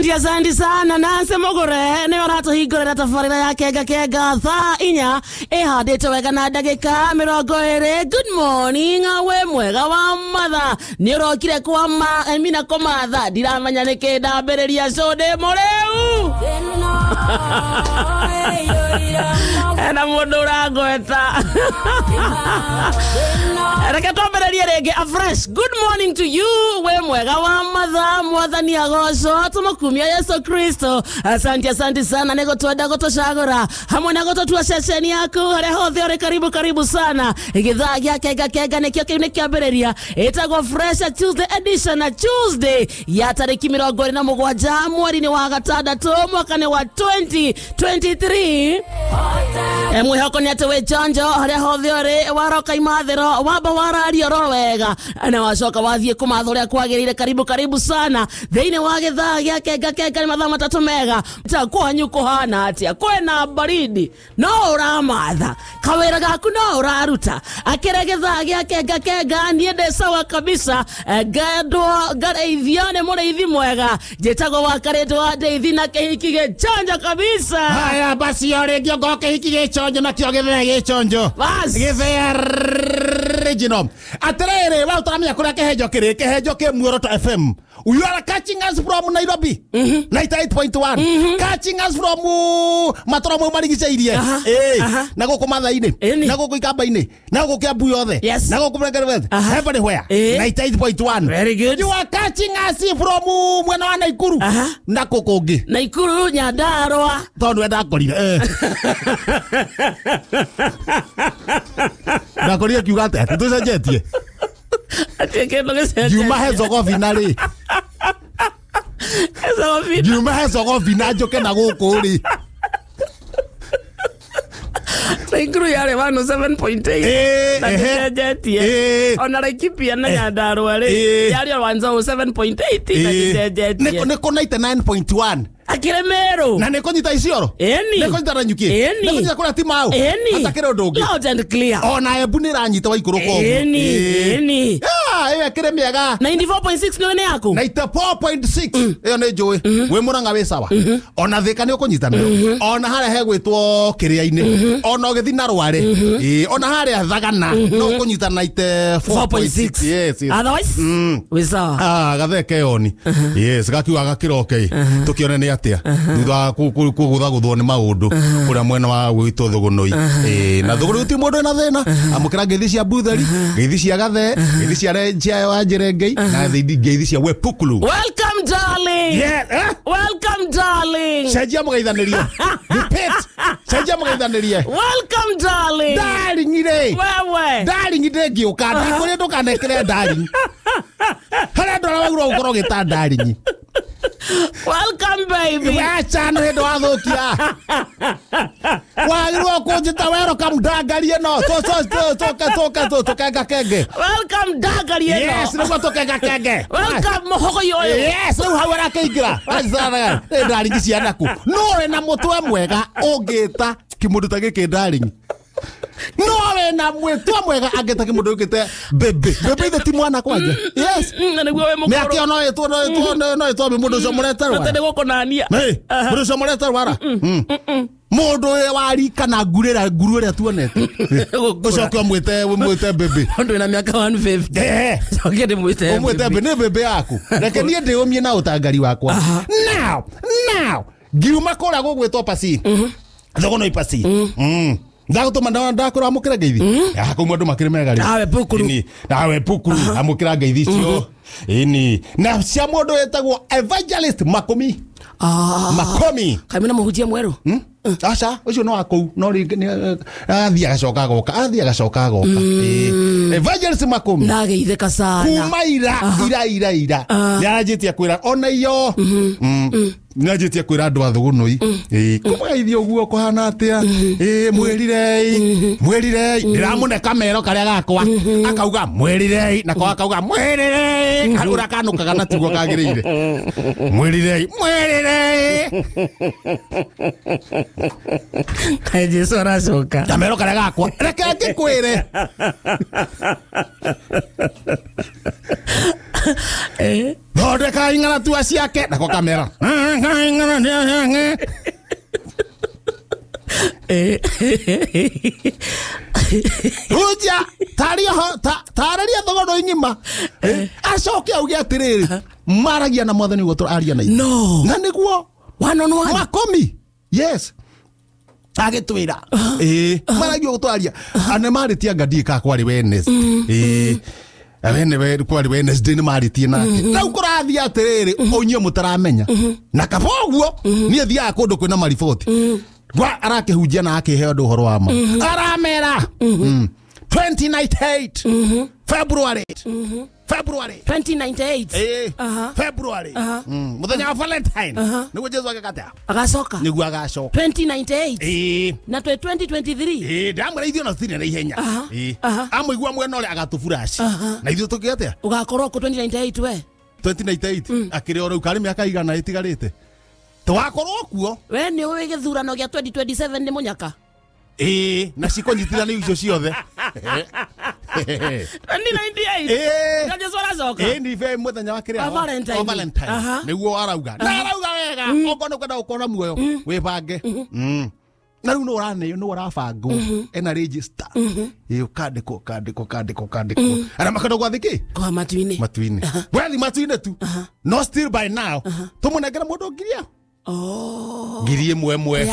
Asante sana Nancy Mogore ni warato higorera tafarira ya kega thaa inya ihadite wega na ndagika 20. Good morning awe mwega wa matha ni urokire kwa mina komatha ndiramanya niki ndambereria code moreu na mundu urangweta reke tombererie rege afresh. Good morning to you we mwega wa matha mwathani agoco tumukumia Yesu Kristo. Asante sana nego twenda gotoshagora hamwe na gototua sesheni yaku hare hothe ore karibu sana igithaa gya kega nekio kiambereria etagwo Fresh Tuesday edition na Tuesday ya tariki 27 mweri wa gatandatu mwaka wa 2023. Emwe hako ni atewe chanjo hare hothe ore waroka imathero waba warario rowega na wacoka wathie kumathuria kwagirire karibu sana theine wa githaa gya kega ni mathaa matatu mega takwanyu kuhana atia kwena baridi no uramatha kawira gaku no uraruta akire githaa gya kega niende sawa kabisa gadwa gareithiane mureithi mwega jetagwo wakaretwo wa ndeithi na kihiki gechonjo kabisa. Haya basi yorengio ngo kihiki gechonjo na kio githea gechonjo githea original aterere wa utamia kura kehejo ke Muoroto FM. You are catching us from Nairobi 98.1 catching us from Matoromo marigiceirie nago kumathaine nago kuikamba-ine nago kiambu yothe nago kumengerwe everywhere 98.1. Very good. You are catching us from mwena wa Naikuru na kukungi Naikuru Nyandarua tondu enda korire na korire kiugate tucenjetie Juma hezogo finali Juma hezogo finajo kena gukuri Naikuru yare 107.8 na kijejetie ona Laikipia na Nyandarua yare 107.8 na kijejetie neko 99.1 Akiremero na neko nyita Isiolo neko nyita Nanyuki neko nyita kuna Timau hata kero dogi loud and clear ona Embu niranyita wa Ikuru ko kire miega 94.6 no ne yako 94.6 iyo ne joy we muranga we sawa ona thika ni ukunyita nayo ona hare hegwitwo kiria-ini ona ugithi na rware ona hare thagana no ukunyita 94.6 yes otherwise we sawa gatheke oni yes gakiwa gakiroke tukione ni atia thutha kugutha guthwo ni maundu kuria mwena wa gwitwo thugunoi na thuguri uti mundu na thina amukira ngithi cia Butheri ngithi cia Gathe ngithi cia Renjia wa Njirengei na ngithi cia Wepukulu. Welcome darling. Welcome darling. Cenjia mugeithanirie repeat cenjia mugeithanirie welcome darling. Darling ire wewe darling ire ngiuka ndikuri ndukanekere darling hara ndora wagura ukoro gita darling. Welcome baby. Wacha no ndo athukia wagirwo kunjita wero kamdangarie no toka kenge. Welcome dangarie no yes no toka kenge. Welcome mohogo yoyo yes no hawara kaigira azana darling cianaku no na mutwe mwega ungita kimundu ta giki darling no na mwetwa mwega ageta kimundu gikite bebe the ti mwana kwanja yes niguo we mukoro me akio no eto mundu so mureterwa atende gukonania mundu so mureterwa mundu wari kana ngurira tuonete ucoke mwete bebe mundu na miaka 150 sokete mwete bebe ne bebe yaku reke nie ndiumie na utangari wakwa now giuma kora gugwitwo pasi thogono ipasi ndagutuma ndakura amukira ngeithi yako mundu makire mega ri nawe pukuru amukira ngeithi cio ini na cia mundu etagwo Evangelist Makomi kamina muhujia mweru acha ucio no akou no athia gacoka goka Evangelist Makomi ndageitheka sana kuma ira yajitia kwira ona iyo najitia kwira andu athugunoi kumageithia uguo kuhana atia mwerirei ndiramuneka mero karia gakwa akauga mwerirei na kwa akauga mwerirei karura kanukaga na tiguo kagirire mwerirei Jesu aracoka kamero kare gakwa reke ngikwire thondeka ing'ana tua ciake nako kamera Ruja tararia thogono ingima acoke auge atiriri maragia na mwathani gwo turaria na no na niguo one on one makomi yes agitwira maragia gwo turaria ane maritia ngadi ka kwari Wednesday abene we kwari Wednesday ni maritie nake na ukurathia atiriri onye mutaramenya na kaboguo ni thia kundu kwina mariboti gwa arakehunjia na akiheo nduhoro wa ma aramera 2098 February 2098 February muthenya wa Valentine niguo Jesu agakatea agacoka niguo agacoka 2098 na 2023 ndamuraithio na thine na ihenya amwigua mwena ule agatufurashi na ithuĩ tukiatea ugakorwo ku 2098 we 2098 akiri oro ukari miaka igana itigarite twakorwo kuo we ni uwe githurano gia 2027 ni munyaka na cikonyitira ni icio ciothe 2098 Jesu aracoka ni ve muthenya wa kiria Valentine niguo arauga na arauga wega okono kwenda gukona muoyo wibange na riu no urabangwo ena register ukandiko ara makado gwathiki kwa matuini wethi matuini tu no still by now tumunengera mundu ngiria ngiri imwe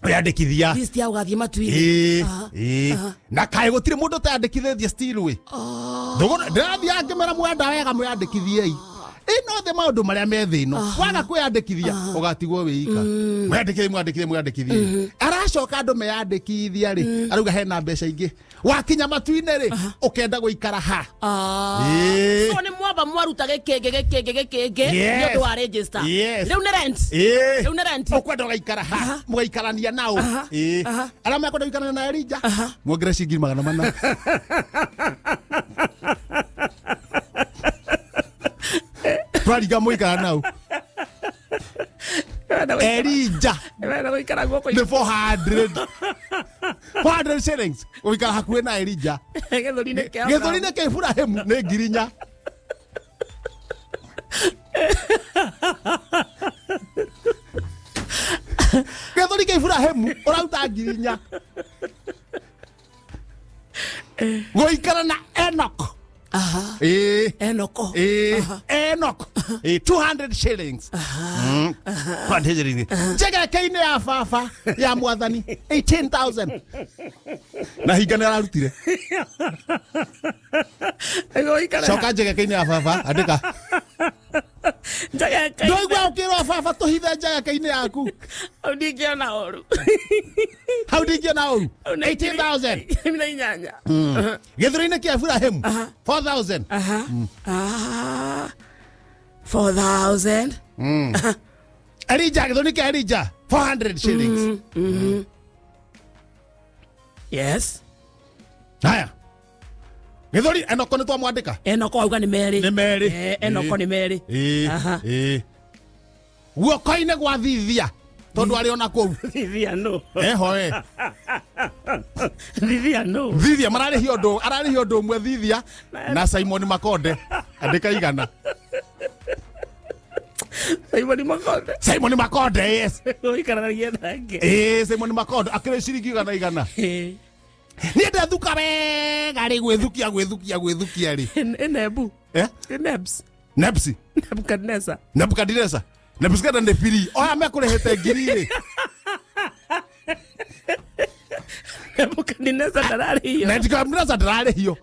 yandikithia list ya ugathie matuini na kae gutire mundu tayandikithithia still we ndogo ndathia ngemera mwenda wega mwandikithie ino the maundu maria me thino waga kwiyandikithia ugatigwo wiika mwandikithie aracoka andu meyandikithia ri aruga hena mbeca ingi wakinya matuine ri ukenda guikara ha so ni mwaba mwaruta geke ndio wa register riu ni rent ukwenda guikara ha mugaikarania nao ara makwenda guikarania na Elija mwongere ciringi 400 twariga muikara nao Elija the 400 shillings uikara hakuhe na Elija githurine ke Ibrahimu ne ngirinya githurine ke Ibrahimu urauta ngirinya guikara na Enoch Enoch 200 shillings What is it? Chega kaine ya fafa ya mwathani 18,000 na higana arutire shoka chega kaine ya fafa andika jaga kaine doigwa ukirwa fafa tuhithe jaga kaine yaku audikia na oru 18,000 mina nyanya githurine kia Ibrahimu 4,000 4,000 Elija githurine kia Elija 400 shillings yes haya githuri Enoko nitwa mwandika Enoko auga ni meri Enoko ni meri guoko-inĩ gwa thithia tondu ari ona kou thithia no thithia mararihio ndu mwe thithia na Simon Makonde andika igana Simon Makonde yes oikaranagia nake Simon Makonde akire ciringi igana ni ndathuka wega ri gwithukia ri Nebu Nebsi Nebukadneza Nebukadneza ne piri oya mekurehete ngiri ri Nebukadneza ndararihio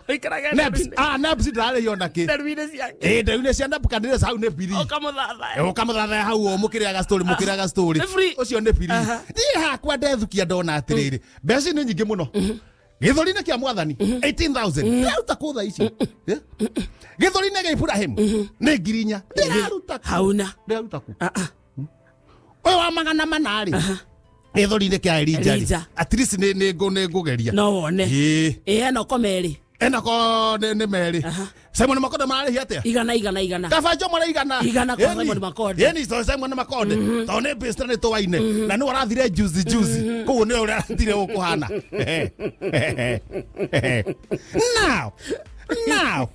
Nebsi ndararihio naki ndarwine cia Nebukadneza hau ne piri ukamuthatha hau mukiriaga story ucio ne piri ni hakwa ndethukia ndona atiriri mbeca ni nyingi muno githurine kia mwathani 18,000 ndaruta kutha ici githurine kia Ibrahimu ni ngirinya ndaruta hauna ndaruta ku oyo wa magana manari githurine kia Elija at least ni ngugeria no wone Enoko meri Enako nĩ meri. Simon Makonde mararĩhi atĩa? Igana. Kabanjo mara igana. Igana kwa Simon Makonde. Yeni so Simon Makonde. Tone pesta nĩ twaine. Na nĩ warathire juice. Koguo nĩ ũrathire ũkuhana. Now.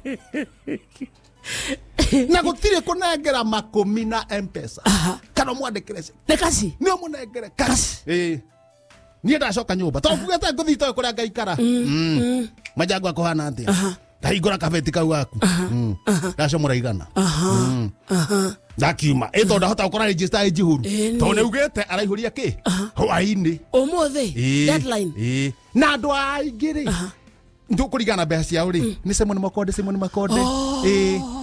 Na gũtirĩ kũnengera makũmi na M-Pesa. Kana mwandĩkĩre Nekasi. Nĩ mũnengere kasi. Niĩ ndacoka nyũmba. Tondũ kugete ngũthi itoĩ kũrĩa ngaikara. Majangu akuhana atĩa? Ndahingũra kabeti kau gaku. Ndacomora igana. Ndakiuma. Ĩtondũ ndahota gũkora register ĩnjihũru. Tondũ nĩugĩte araihũria kĩ? Hwaĩ-inĩ. Ũmũthĩ. Deadline. Na andũ aingĩ-rĩ. Ndũkũringana mbeca ciao rĩ nĩ Simon Makonde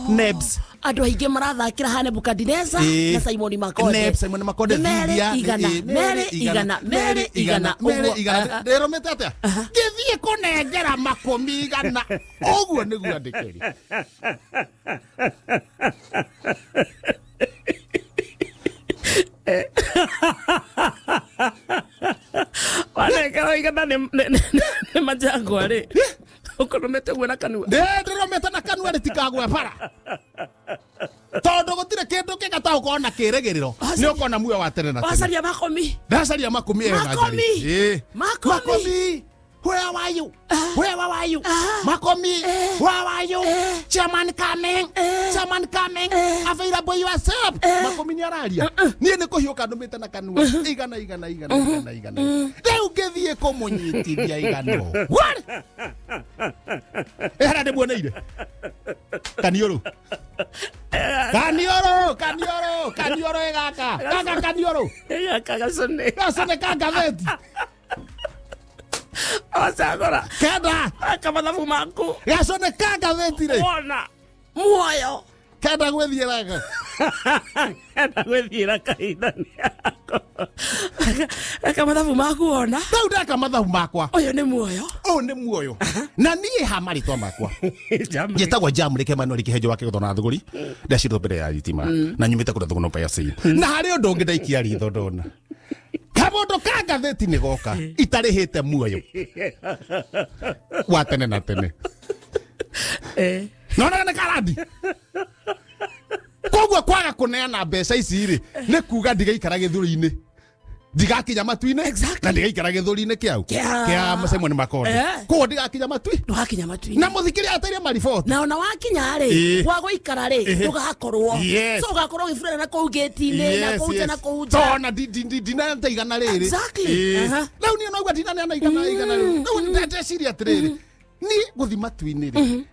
Nebs andũ aingĩ marathakĩra ha Nebukadneza na Simon Makonde Nebs Simon Makonde Meri igana nderomete atĩa gĩthiĩ kũnengera makũmi igana ũguo nĩguo andĩkĩri wanekera igana nĩ Majangwa rĩ ũkũrũmete guo na kanua ndĩrũmete na kanua rĩtikagwe bara tondũ gũtirĩ kĩndũ kĩgata ũkorwo na kĩrĩgĩrĩro nĩ ũkona muoyo wa tene na tene wacaria makũmi ndacaria makũmi makũmi Where are you? Makomi, where are you? Chairman coming. Available yourself. Makomi ni araria. Niĩ nĩ kũhiũka ndũmĩte na kanua. Igana. Rĩu ngĩthiĩ kũmũnyitithia igano. What? Hara ndĩmuoneire. Kaniũrũ egaka. Gaka kaniũrũ. Gaka gacone. Gacone ka ngathĩti. Osagora. Kenda. Akamathabu maku. Gacone ka ngathĩti rĩ. Wona. Muoyo. Kenda gwĩthiĩraga. Kenda gwĩthiĩra kahinda-inĩ yako. Akamathabu maku wona. Rĩu ndeka mathabu makwa. Ũyũ nĩ muoyo. Na niĩ ha marĩtwa makwa. Njĩtagwo Jamrĩ Kĩmanũri Kĩhenjo wa Kĩgũthona Thũgũri. Ndacirwo mbere ya thitima. Na nyumĩte kũrĩa Thũgũno Payasi. Na harĩ ũndũ ũngĩ ndaikia ritho ndona. Kamondo ka ngathĩti nĩ goka itarĩhĩte muoyo wa tene na tene nona nĩ karandi koguo kwaga kũneana mbeca ici rĩ nĩ kuga ndigaikara gĩthũri-inĩ ndigakinya matu-inĩ na ndigaikara gĩthũri-inĩ kĩa Simon Makonde koguo ndigakinya matui na mũthikĩria ateire mariboti na ona wakinya rĩ gwa gũikara rĩ ndũgakorwo so ũgakorwo ũgĩburana na kũu gĩti-inĩ na kũu nja na kũu nja tona ndinanete igana rĩrĩ rĩu niĩ noigua ndinaneana igana rĩu rĩu ndeciria atĩrĩrĩ niĩ gũthi matu-inĩ rĩ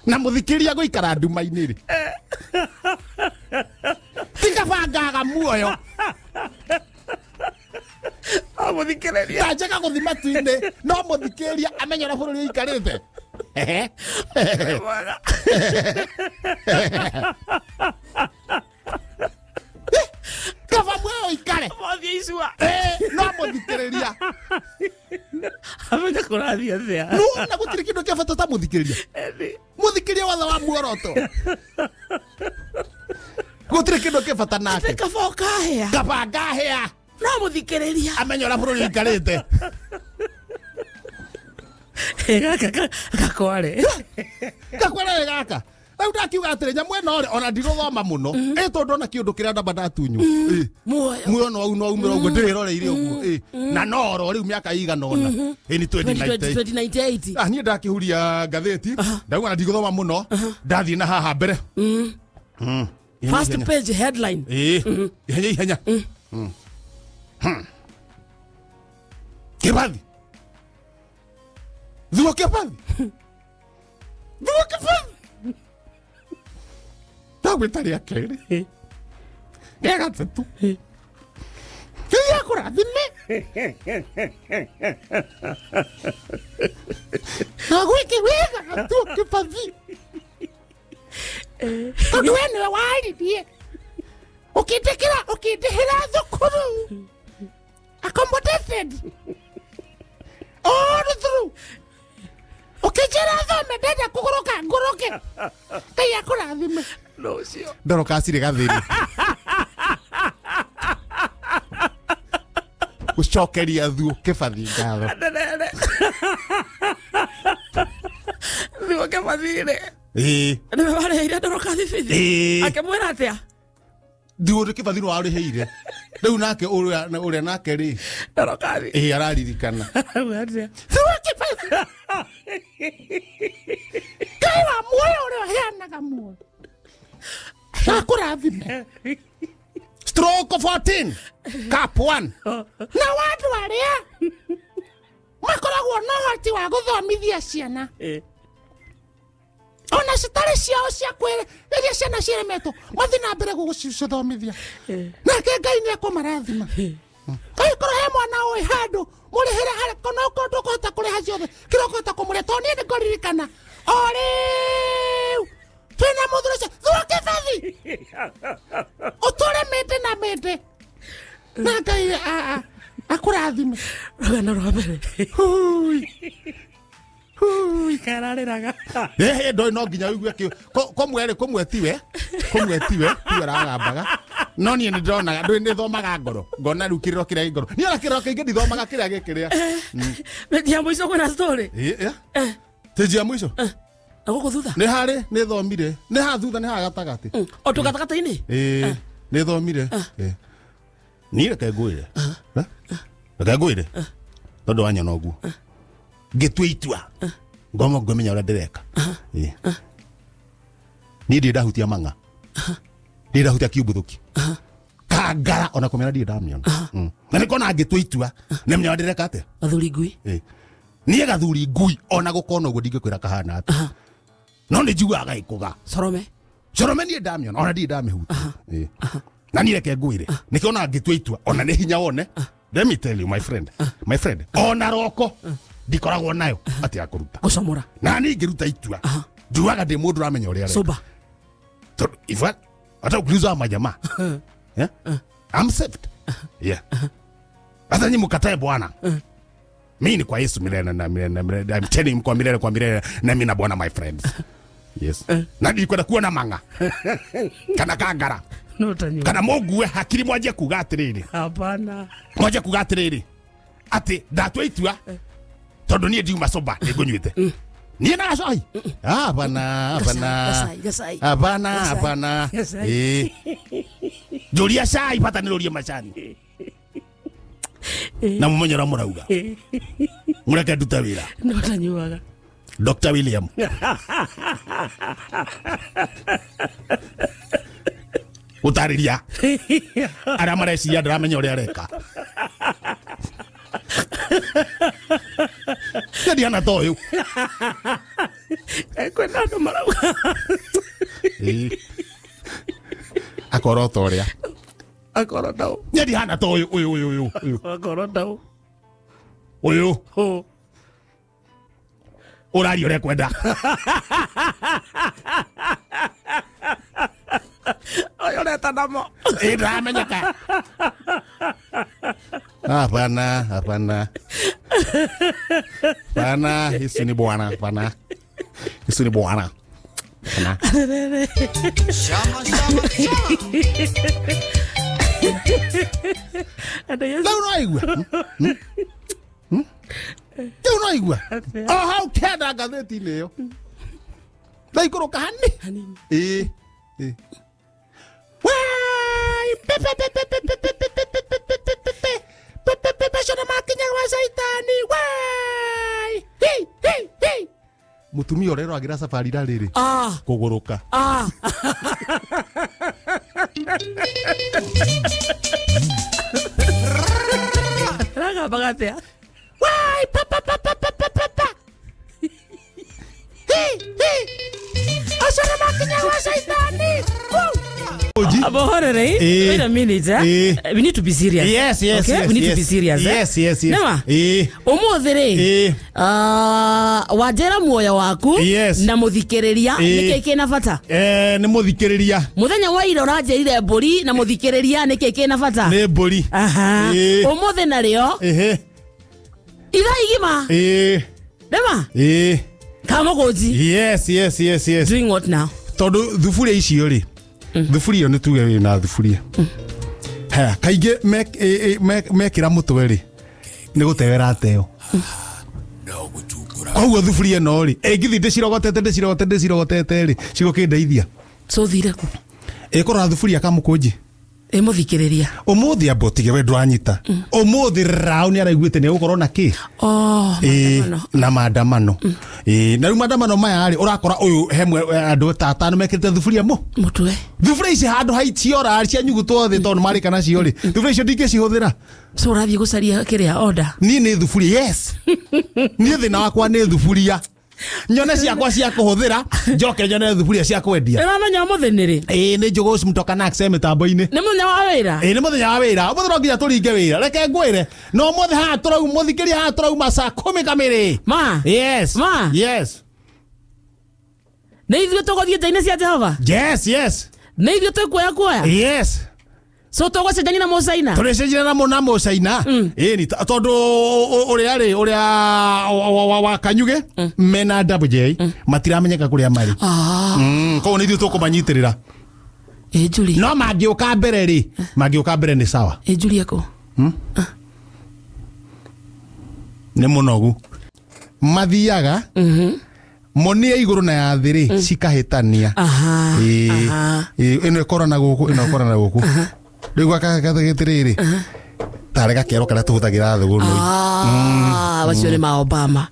na mũthikĩria gũikara nduma-inĩ rĩ tikabangaga muoyo mũthikĩrĩria tanjaka gũthi matu-inĩ no mũthikĩria amenye ũrĩa bũrũri ũikarĩte kaba muoyo ikare no mũthikĩrĩria amenya kũrathia thĩa no na gũtirĩ kĩndũ kĩa bata ta mũthikĩria watha wa muoroto gũtirĩ kĩndũ kĩa bata nake kaba ngahĩa no mũthikĩrĩria amenya ũrĩa bũrũri ũikarĩte gakware gaka rĩu ndakiuga atĩrĩ nyamũ ĩno rĩ ona ndigũthoma mũno tondũ ndona kĩũndũ kĩrĩa ndamba ndatunywo muoyo no umĩra ũguo ndĩrĩroreire ũguo na noro rĩu mĩaka igana ũna nĩ 2098 niĩ ndakĩhuria ngathĩti ndauga na ndigũthoma mũno ndathiĩ na haha mbere first page headline ihenya Kĩbathi Thuo Kĩbathi ndagwĩta rĩa kerĩ rĩa gatatũ kũrathime na gwĩke wega Thuo Kĩbathi tondũ we nĩwe waririe ũkĩndĩhĩra thukuru accommodated all through ukijera thome ndenda kũgũrũka ngũrũke Ngai akũrathime ndorokacirĩ gathĩri gũcokeria Thuo Kĩbathi ngatho Digo que madire. Eh. Ne me vale ir a toroka difícil. A que muera tia. Digo que fadhiro ari heire. Riu nake uria nake ri. Toroka di. Araririkana. Atia. Digo que fadhiro. Kawa muoyo uri hana kamuo. Sakurathime. Stroke 14. Cap 1. Na watu aria makoragwo no hoti wa guthomithia ciana. Ona citari ciao cia kwire iria ciana ciremetwo mathi na mbere gugucithomithia. Nake Ngai ni akumarathima. Kai korwo he mwana oi handu murihira hari kono kondo kohota kuriha ciothe kirokota kumureta ni ndi ngoririkana ori twina muthuri thuke fathi utore mete na mete na Ngai akurathime rugano rwa mbere hui karariraga ndo no nginya uigwe ki komwetiwe tiwe no ni ndona ndi thomaga ngoro ngona rukiriro kiria ngoro ni ara kiriro kingi ndithomaga kiria gikiria metia mwiso kuna story tejia mwiso aguko thutha ni hari ni thomire ni ha thutha ni ha gatagati o tu gatagati-ini ni thomire ni reke ngwire reke ngwire tondu wanyona uguo ngitwa itua ngomo ngomenya ura ndireka ni ndi ndahutia manga ndi ndahutia kiumbuthuki kangara ona kumera ndi ndamiona na nikona ngitwa itua nemenya ndireka ate gathuri ngui ni gathuri ngui ona gukona uguo ndingikwira kahana ate no ni njugaga ikuga Sorome ni ndamiona ona ndi ndamihuta na ni reke ngwire nikiona ngitwa itua ona ni hinya wone. Let me tell you my friend ona roko ndikoragwo nayo ati akuruta gucomora na ni ngiruta itua njuaga ndi mundu ramenya uria soba to ifa ata kuliza majama yeah I'm saved hata nyi mukatae bwana mimi ni kwa Yesu milele na milele I'm telling you kwa milele na mimi na bwana my friends yes na nilikwenda kuona manga kana kangara no tanyo kana moguwe hakiri mwaje kuga atiriri hapana mwaje kuga atiriri ati ndatwa itua tondu nie ndiuma soba nigunyuite nie na cai hapana Julia cai pata nirorie macani na mumenyera murauga mureke nduta wira no tanyuaga Dr. William utariria ara mareciria ndiramenya uria areka Diana toyo kwenda ndo marauga akoroto uria akorotao Diana toyo uyu akorotao uyu urari uria kwenda oyo leta namo ndamenyeka hapana Yesu ni bwana hapana Yesu ni bwana Shama unaigua hau kenda ngatheti-inĩ ĩyo ndaikũrũka hanini Bashona makinya wa saitani mutumia urero agira safari ra riri kuguruka raga bagatea papa Bashona makinya wa saitani Abohorere, wait a minute, we need to be serious. Yes, okay? We need to be serious. Yes. Nema? Umothere. Wajera muoya waku na muthikiriria niki kina bata. Ni muthikiriria. Muthenya wa ira urajerire mburi na muthikiriria niki kina bata. Ni mburi. Aha. Umothe na rio. Ira igima. Nema? Kama goji. Yes. Doing what now? Tondu thufuria icio ri. Thufuria ni tuge wina thufuria. Kaige mekira mutwe ri ni gutewera ateo. Koguo thuburia no ri ngithi ndicirogotete ri cigokindeithia so thire ku ikora thuburia kamukunji muthikiriria umuthi abotige we ndwanyita umuthi rao ni araiguite ni gukorwo na ki na maandamano na maandamano maya ri urakora uyu hemwe andu tata no mekirite thuburia mutwe thuburia ici handu haitiora cia nyugutwo thi tondu marika nacio ri thuburia icio ndingicihũthĩra so urathie gucaria kiria order ni thuburia yes ni thina wakwa ni thuburia nyone ciakwa cia kuhuthira njoke nyone thuburia cia kwendia menya muthiniri ni njugu mtoka na access mitambo-ini ni muthenya wa wira ni muthenya wa wira umuthiro nginya turinge wira reke ngwire no mothe ha turau muthikiri ha turau masa 10 kamiri ma yes ma yes ni ithuĩ tũgũthiĩ nja-inĩ cia Jehova yes ni ithuĩ tũkuoya yes so tũgũcenjania na Mũcaina tũrĩcenjania na Mũcaina ni tondu uria wa Kanyuge mena WJ matiramenyeka kuria mari koguo ni ithuĩ tũkũmanyitirĩra Juli no mangĩũka mbere ri mangĩũka mbere ni sawa Juli ako ni munogu mathiaga monia iguru na ya thiri cikahitania ino ikorana guku riu gakagetiriri tarega kero kana tuhuthagira thuguru bacio ni ma Obama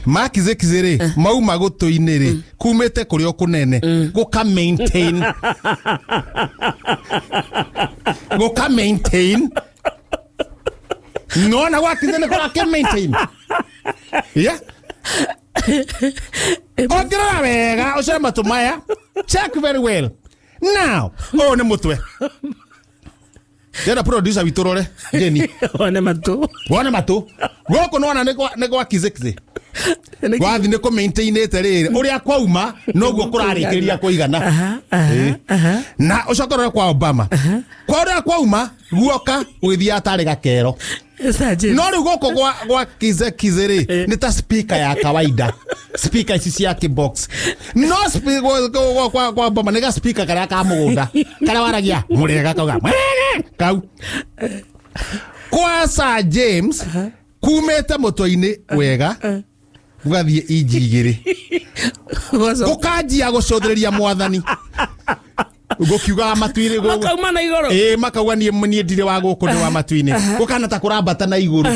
makize ri mauma gutu-ini ri kumite kuri okunene guka maintain no na wakize ne kora ke maintain yeah ongerera wega ucere matu maya check very well now ni mutwe Dera producer witorore Jenny one matu goko nona ne gwa kize gwathi ne ko maintain eterere uria kwauma noguo kurarikiria kuigana na ucokorore kwa Obama kwa uria kwauma guoka ugithia atari gakero no riu goko gwa kize ri ni ta speaker ya kawaida speaker ici cia box no speaker kwa Obama ni ga speaker karia ka mugunda karia waragia murega kauga kau kwa Sir James kumete moto-ini wega ugathie inji igiri gukanjia gucothĩrĩria mwathani gukiuga matu-ini makauma na iguru makauga nie ndire wa guku ni wa matu-ini gukana ta kurambata na iguru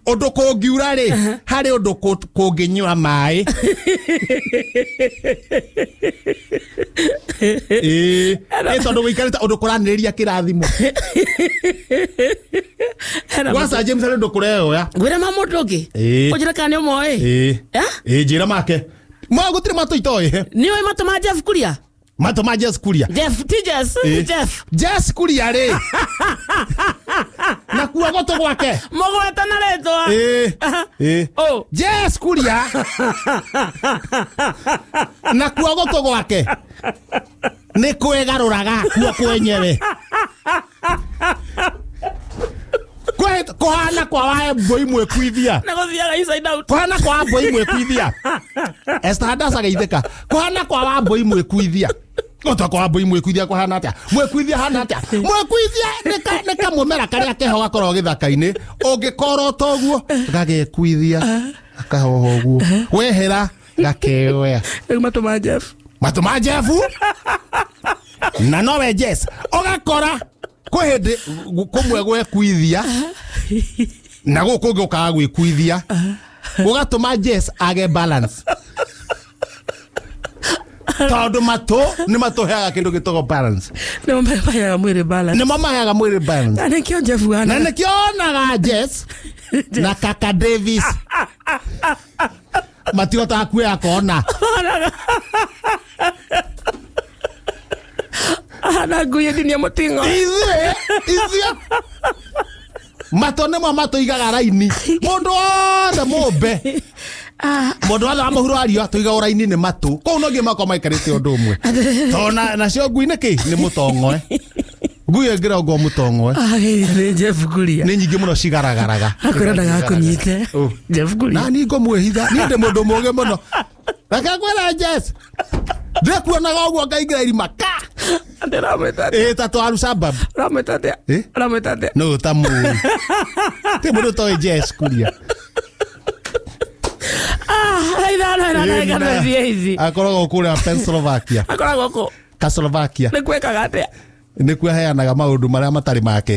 undu kungiura ri hari undu kunginyua mai tondu guikarita undu kuraniriria kirathimo Sir James ari undu kureoya gwira ma mundu ungi ujira kana ni umoi njira make ma gutire matu itoi ni oi matu ma Jeff Kuria mato ma Jess Kuria Jess Kuria ri na kuwa goto gwake mogweta na retwa Jess Kuria na kuwa goto gwake ni kwegaruraga kuwa kwenyewe kohana kwa wae mboi mwekwithia na gothiaga inside out kohana kwa mboi mwekwithia estadasa geitheka kohana kwa wa mboi mwekwithia goto kwa mboi mwekwithia kohana atia mwekwithia hana atia mwekwithia neka mumera karia keho gakorwo githaka-ini ungikorwo toguo gagekwithia akahoho guo wehera gakeoya matuma Jeff na nowe Jess ugakora kwihindi kumwe gwekwithia na guku ngukaga gwikwithia ugatuma Jess age balance tondu matu ni matuheaga kindu gitogo balance no maheaga mwiri balance na nikio Jeff wana na nikio onaga Jess na kaka Davis matiota kuya kona ana nguye dinia mutingo izia matone mato igaga raini mundu wothe mumbe mundu wothe wa muhuro ario tuiga raini ni matu kou no ngima kwa maikarite undu umwe tona nacio ngui niki ni mutongoe ngui ngira ngo mutongoe ni Jeff Kuria ni nyingi muno cigaragaraga akoraga kunyite Jeff Kuria na ni ngo mwehitha ni ndi mundu muge muno reke kwera Jess ndekuonaga ũguo ngaingĩra irima tatu Al-Shabab no ta mũru ti mũndũ toĩ Jess Kuria akoragwo kuria Pennsylvania akoragwo ko Slovakia nä kwä kaga atä nä kuo heanaga maå ndå marä a matarä make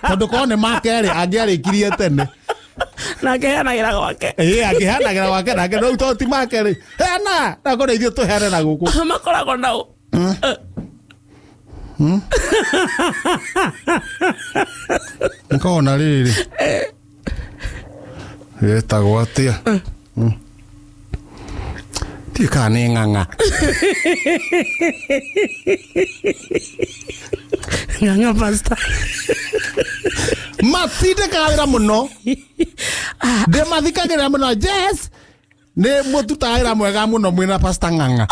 tondå korwo nä make rä angä arä kirie tene nake heanagä ra gwake angä heanagä ra gwake nake rä u to ti make rä heana nakå rä ithuä tå heane na gå kå makoragwo na å nä kona rä rä gätagwo atä a tiä kana nä ng'ang'a ng'ang'a pasta matindäkaga wä ra må no ndä mathikagä rä ra må no Jess nä må tutaga wä ra mwega må no mwä na pasta ng'ang'a